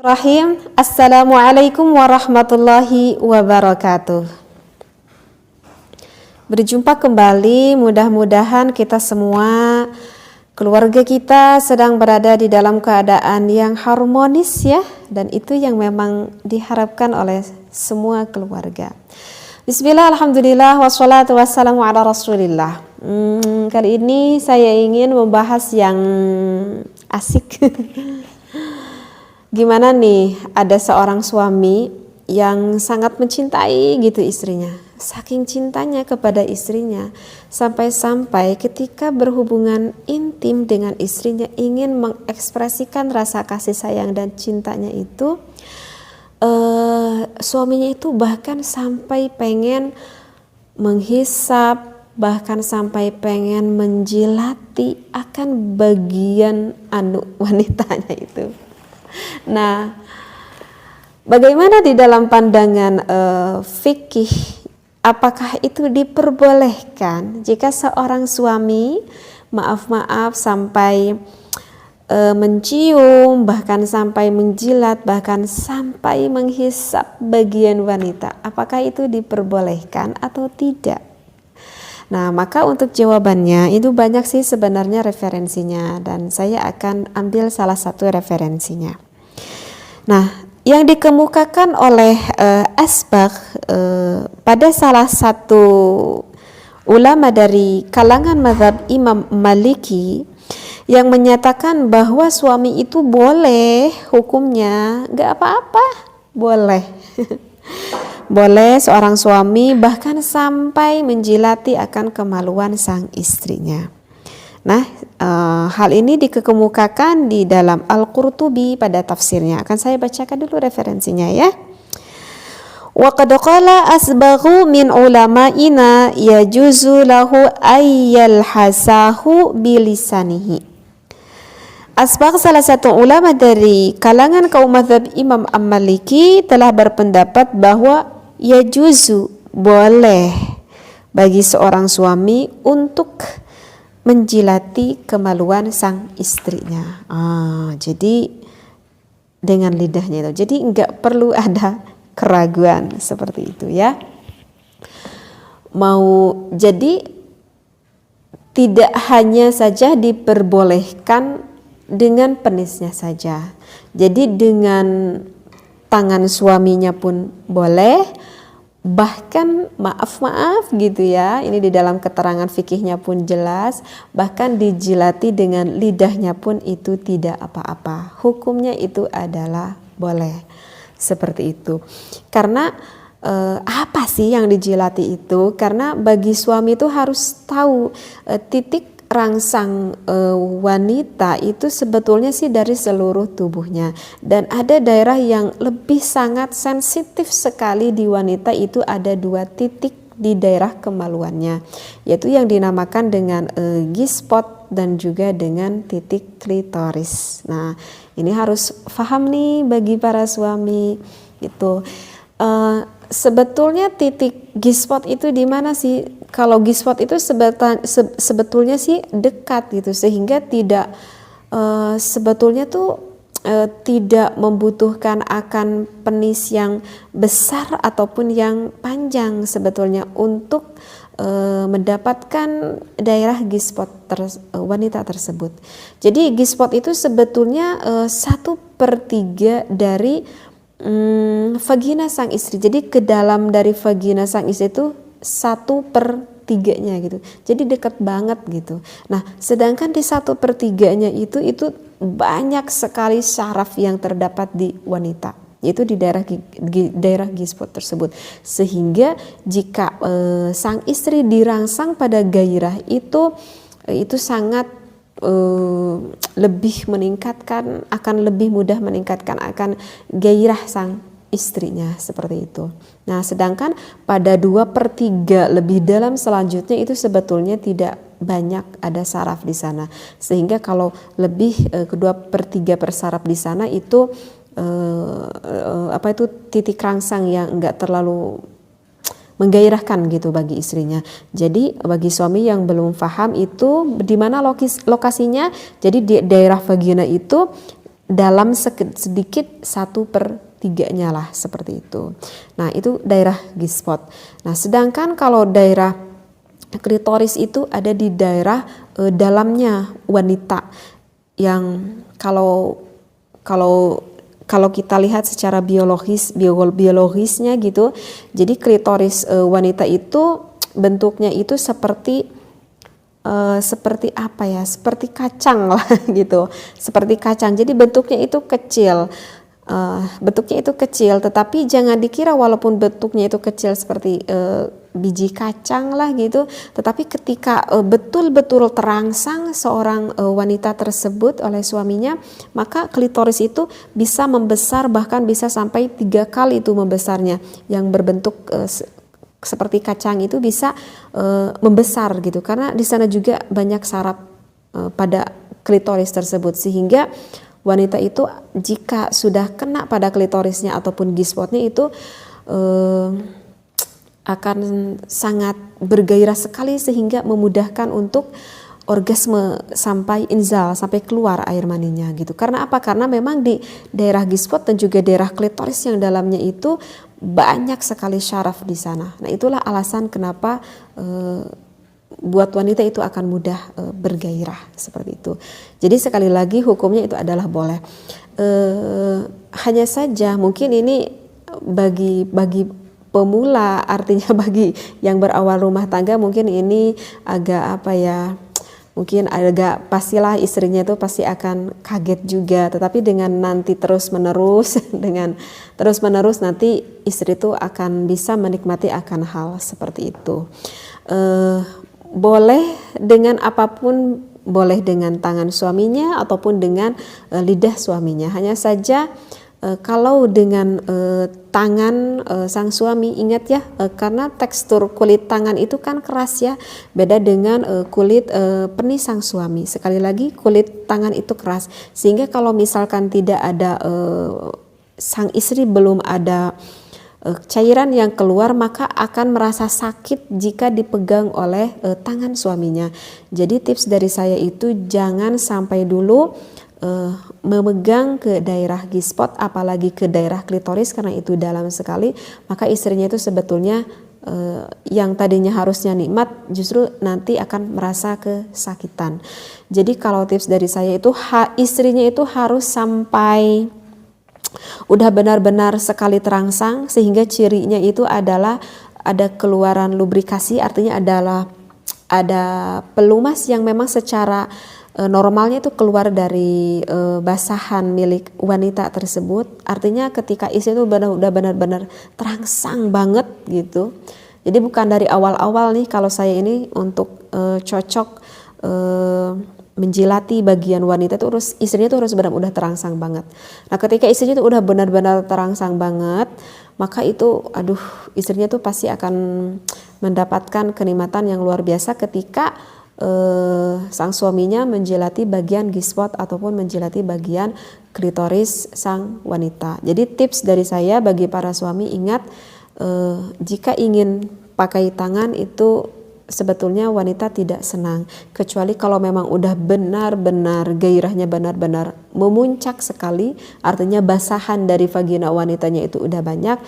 Rahim. Assalamualaikum warahmatullahi wabarakatuh. Berjumpa kembali, mudah-mudahan kita semua, keluarga kita sedang berada di dalam keadaan yang harmonis ya, dan itu yang memang diharapkan oleh semua keluarga. Bismillah, alhamdulillah, wassalatu wassalamu ala rasulillah. Kali ini saya ingin membahas yang asik. Gimana nih, ada seorang suami yang sangat mencintai gitu istrinya. Saking cintanya kepada istrinya, sampai-sampai ketika berhubungan intim dengan istrinya ingin mengekspresikan rasa kasih sayang dan cintanya itu, suaminya itu bahkan sampai pengen menghisap, bahkan sampai pengen menjilati akan bagian wanitanya itu. Nah, bagaimana di dalam pandangan fikih, apakah itu diperbolehkan jika seorang suami maaf sampai mencium, bahkan sampai menjilat, bahkan sampai menghisap bagian wanita? Apakah itu diperbolehkan atau tidak? Nah, maka untuk jawabannya itu banyak sih sebenarnya referensinya, dan saya akan ambil salah satu referensinya. Nah, yang dikemukakan oleh Asbagh pada salah satu ulama dari kalangan mazhab Imam Maliki yang menyatakan bahwa suami itu boleh hukumnya, gak apa-apa, boleh. Boleh seorang suami bahkan sampai menjilati akan kemaluan sang istrinya. Nah, hal ini dikemukakan di dalam Al-Qurtubi pada tafsirnya. Akan saya bacakan dulu referensinya ya. Wa qad qala asbaghu min ulama'ina yajuzu lahu ayyal hasahu bilisanihi. Asbagh, salah satu ulama dari kalangan kaum mazhab Imam Maliki, telah berpendapat bahwa yajuzu, boleh bagi seorang suami untuk menjilati kemaluan sang istrinya. Jadi dengan lidahnya itu. Jadi enggak perlu ada keraguan seperti itu ya. Jadi tidak hanya saja diperbolehkan dengan penisnya saja. Jadi dengan tangan suaminya pun boleh, bahkan maaf gitu ya, ini di dalam keterangan fikihnya pun jelas, bahkan dijilati dengan lidahnya pun itu tidak apa-apa, hukumnya itu adalah boleh, seperti itu. Karena apa sih yang dijilati itu? Karena bagi suami itu harus tahu titik rangsang wanita itu sebetulnya sih dari seluruh tubuhnya, dan ada daerah yang lebih sangat sensitif sekali di wanita itu, ada 2 titik di daerah kemaluannya, yaitu yang dinamakan dengan G-spot dan juga dengan titik klitoris. Nah, ini harus paham nih bagi para suami itu. Sebetulnya titik G-spot itu di mana sih? Kalau G-spot itu sebetulnya sih dekat gitu, sehingga tidak sebetulnya tuh tidak membutuhkan akan penis yang besar ataupun yang panjang sebetulnya untuk mendapatkan daerah G-spot wanita tersebut. Jadi G-spot itu sebetulnya 1/3 dari vagina sang istri. Jadi ke dalam dari vagina sang istri itu 1/3-nya gitu. Jadi dekat banget gitu. Nah, sedangkan di 1/3-nya itu banyak sekali syaraf yang terdapat di wanita, yaitu di daerah G-spot tersebut. Sehingga jika sang istri dirangsang pada gairah itu sangat lebih meningkatkan, akan lebih mudah meningkatkan akan gairah sang istrinya, seperti itu. Nah, sedangkan pada 2/3 lebih dalam selanjutnya itu sebetulnya tidak banyak ada saraf di sana, sehingga kalau lebih kedua per 3 persaraf di sana itu titik rangsang yang enggak terlalu menggairahkan gitu bagi istrinya. Jadi bagi suami yang belum paham itu di mana lokasinya, jadi di daerah vagina itu dalam sedikit 1/3-nya lah seperti itu. Nah itu daerah G-spot. Nah sedangkan kalau daerah klitoris itu ada di daerah dalamnya wanita, yang kalau kita lihat secara biologisnya gitu, jadi klitoris wanita itu bentuknya itu seperti apa ya, seperti kacang lah gitu, seperti kacang. Jadi bentuknya itu kecil, tetapi jangan dikira walaupun bentuknya itu kecil seperti biji kacang lah gitu, tetapi ketika betul-betul terangsang seorang wanita tersebut oleh suaminya, maka klitoris itu bisa membesar, bahkan bisa sampai 3 kali itu membesarnya, yang berbentuk seperti kacang itu bisa membesar gitu, karena di sana juga banyak saraf pada klitoris tersebut, sehingga wanita itu jika sudah kena pada klitorisnya ataupun G-spotnya itu akan sangat bergairah sekali, sehingga memudahkan untuk orgasme sampai inzal, sampai keluar air maninya gitu. Karena apa? Karena memang di daerah G-spot dan juga daerah klitoris yang dalamnya itu banyak sekali syaraf di sana. Nah itulah alasan kenapa buat wanita itu akan mudah bergairah seperti itu. Jadi sekali lagi hukumnya itu adalah boleh. Hanya saja mungkin ini bagi pemula, artinya bagi yang berawal rumah tangga mungkin ini agak apa ya, mungkin agak pastilah istrinya itu pasti akan kaget juga, tetapi dengan nanti terus menerus nanti istri itu akan bisa menikmati akan hal seperti itu. Boleh dengan apapun, boleh dengan tangan suaminya ataupun dengan lidah suaminya. Hanya saja kalau dengan tangan sang suami, ingat ya, karena tekstur kulit tangan itu kan keras ya, beda dengan kulit penis sang suami. Sekali lagi kulit tangan itu keras, sehingga kalau misalkan tidak ada sang istri belum ada cairan yang keluar, maka akan merasa sakit jika dipegang oleh tangan suaminya. Jadi tips dari saya itu jangan sampai dulu memegang ke daerah G-spot, apalagi ke daerah klitoris, karena itu dalam sekali, maka istrinya itu sebetulnya yang tadinya harusnya nikmat justru nanti akan merasa kesakitan. Jadi kalau tips dari saya itu istrinya itu harus sampai udah benar-benar sekali terangsang, sehingga cirinya itu adalah ada keluaran lubrikasi, artinya adalah ada pelumas yang memang secara normalnya itu keluar dari basahan milik wanita tersebut. Artinya ketika istri itu udah benar-benar terangsang banget gitu. Jadi bukan dari awal-awal nih, kalau saya ini untuk cocok menjilati bagian wanita itu istrinya itu harus benar-benar udah terangsang banget. Nah ketika istrinya itu udah benar-benar terangsang banget, maka itu istrinya tuh pasti akan mendapatkan kenikmatan yang luar biasa ketika sang suaminya menjilati bagian G-spot ataupun menjilati bagian klitoris sang wanita. Jadi tips dari saya bagi para suami, ingat jika ingin pakai tangan itu sebetulnya wanita tidak senang, kecuali kalau memang udah benar-benar gairahnya benar-benar memuncak sekali, artinya basahan dari vagina wanitanya itu udah banyak,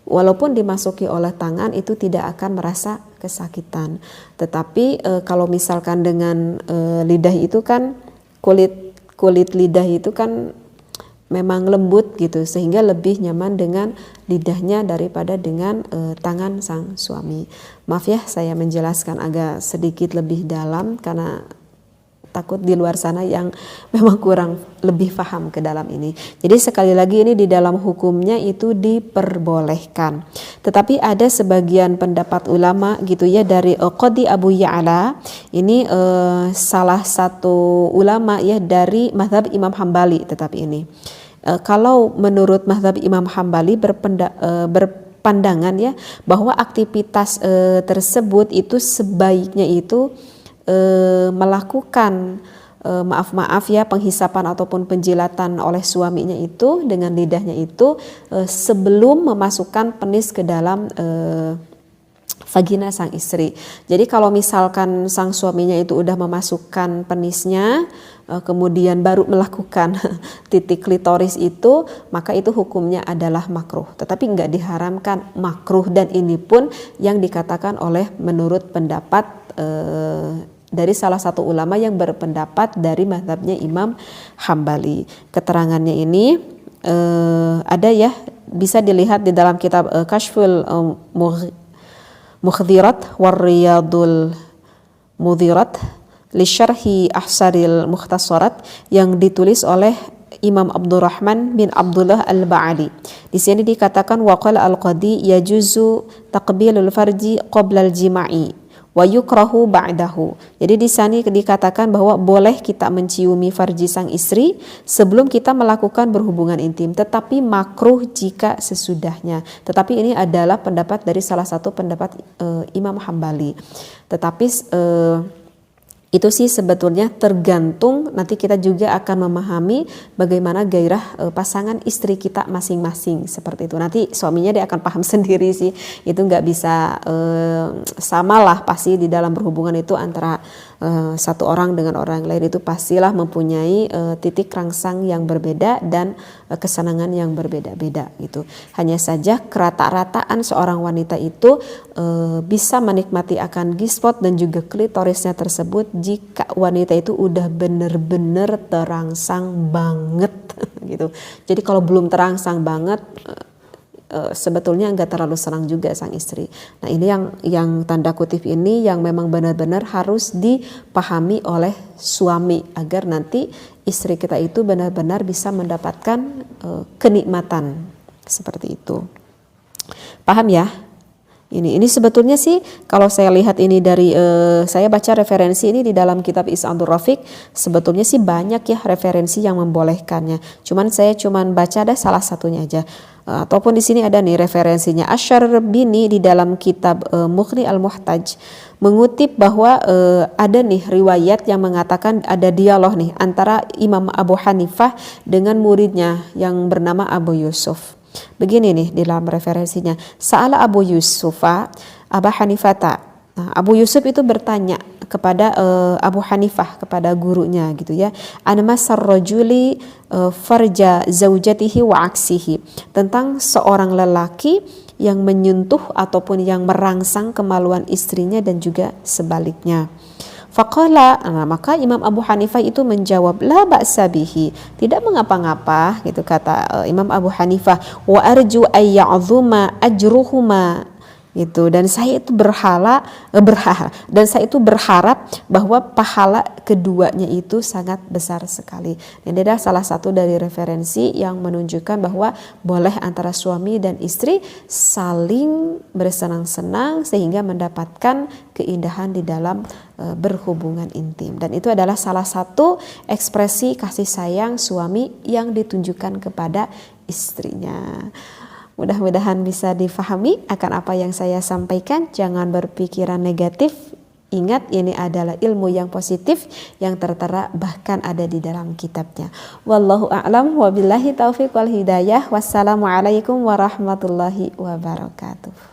walaupun dimasuki oleh tangan itu tidak akan merasa kesakitan. Tetapi kalau misalkan dengan lidah itu kan kulit lidah itu kan memang lembut gitu, sehingga lebih nyaman dengan lidahnya daripada dengan tangan sang suami. Maaf ya, saya menjelaskan agak sedikit lebih dalam karena takut di luar sana yang memang kurang lebih paham ke dalam ini. Jadi sekali lagi ini di dalam hukumnya itu diperbolehkan. Tetapi ada sebagian pendapat ulama gitu ya, dari Qadi Abu Ya'la, ini salah satu ulama ya dari mazhab Imam Hambali. Tetapi ini kalau menurut mazhab Imam Hambali berpandangan ya bahwa aktivitas tersebut itu sebaiknya itu melakukan maaf ya penghisapan ataupun penjilatan oleh suaminya itu dengan lidahnya itu sebelum memasukkan penis ke dalam vagina sang istri. Jadi kalau misalkan sang suaminya itu udah memasukkan penisnya, kemudian baru melakukan titik klitoris itu, maka itu hukumnya adalah makruh. Tetapi nggak diharamkan makruh, dan ini pun yang dikatakan oleh menurut pendapat dari salah satu ulama yang berpendapat dari mazhabnya Imam Hambali. Keterangannya ini ada ya, bisa dilihat di dalam kitab Kashful Mukhdhirat Warriyadul Mudhirat li Syarhi Ahsaril Mukhtasarat yang ditulis oleh Imam Abdurrahman bin Abdullah Al-Ba'ali. Di sini dikatakan waqala al-qadi yajuzu taqbilul farji qabla al-jima'i wa yukrahu ba'dahu. Jadi di sini dikatakan bahwa boleh kita menciumi farji sang istri sebelum kita melakukan berhubungan intim, tetapi makruh jika sesudahnya. Tetapi ini adalah pendapat dari salah satu pendapat Imam Hambali. Tetapi itu sih sebetulnya tergantung, nanti kita juga akan memahami bagaimana gairah pasangan istri kita masing-masing, seperti itu. Nanti suaminya dia akan paham sendiri sih, itu nggak bisa samalah pasti di dalam berhubungan itu antara satu orang dengan orang lain, itu pastilah mempunyai titik rangsang yang berbeda dan kesenangan yang berbeda-beda gitu. Hanya saja kerata-rataan seorang wanita itu bisa menikmati akan G-spot dan juga klitorisnya tersebut jika wanita itu udah bener-bener terangsang banget gitu. Jadi kalau belum terangsang banget, sebetulnya nggak terlalu senang juga sang istri. Nah ini yang tanda kutip ini yang memang benar-benar harus dipahami oleh suami agar nanti istri kita itu benar-benar bisa mendapatkan kenikmatan seperti itu. Paham ya? Ini sebetulnya sih kalau saya lihat ini dari saya baca referensi ini di dalam kitab Is'adur Rafiq, sebetulnya sih banyak ya referensi yang membolehkannya. Saya baca ada salah satunya aja. Ataupun di sini ada nih referensinya. Asy-Syarbini di dalam kitab Mughni Al-Muhtaj mengutip bahwa ada nih riwayat yang mengatakan ada dialog nih antara Imam Abu Hanifah dengan muridnya yang bernama Abu Yusuf. Begini nih di dalam referensinya. Sa'ala Abu Yusufa Aba Hanifata. Nah, Abu Yusuf itu bertanya kepada Abu Hanifah, kepada gurunya gitu ya. Anmasar rajuli farja zaujatihi wa aksihi. Tentang seorang lelaki yang menyentuh ataupun yang merangsang kemaluan istrinya dan juga sebaliknya. Faqala, maka Imam Abu Hanifah itu menjawab, la ba'sa bihi, tidak mengapa-ngapa gitu kata Imam Abu Hanifah, wa arju ay ya'zuma ajruhuma gitu, dan saya itu berharap bahwa pahala keduanya itu sangat besar sekali. Dan ini adalah salah satu dari referensi yang menunjukkan bahwa boleh antara suami dan istri saling bersenang-senang sehingga mendapatkan keindahan di dalam berhubungan intim. Dan itu adalah salah satu ekspresi kasih sayang suami yang ditunjukkan kepada istrinya. Mudah-mudahan bisa difahami akan apa yang saya sampaikan. Jangan berpikiran negatif. Ingat, ini adalah ilmu yang positif yang tertera bahkan ada di dalam kitabnya. Wallahu a'lam wa billahi taufiq wal hidayah. Wassalamualaikum warahmatullahi wabarakatuh.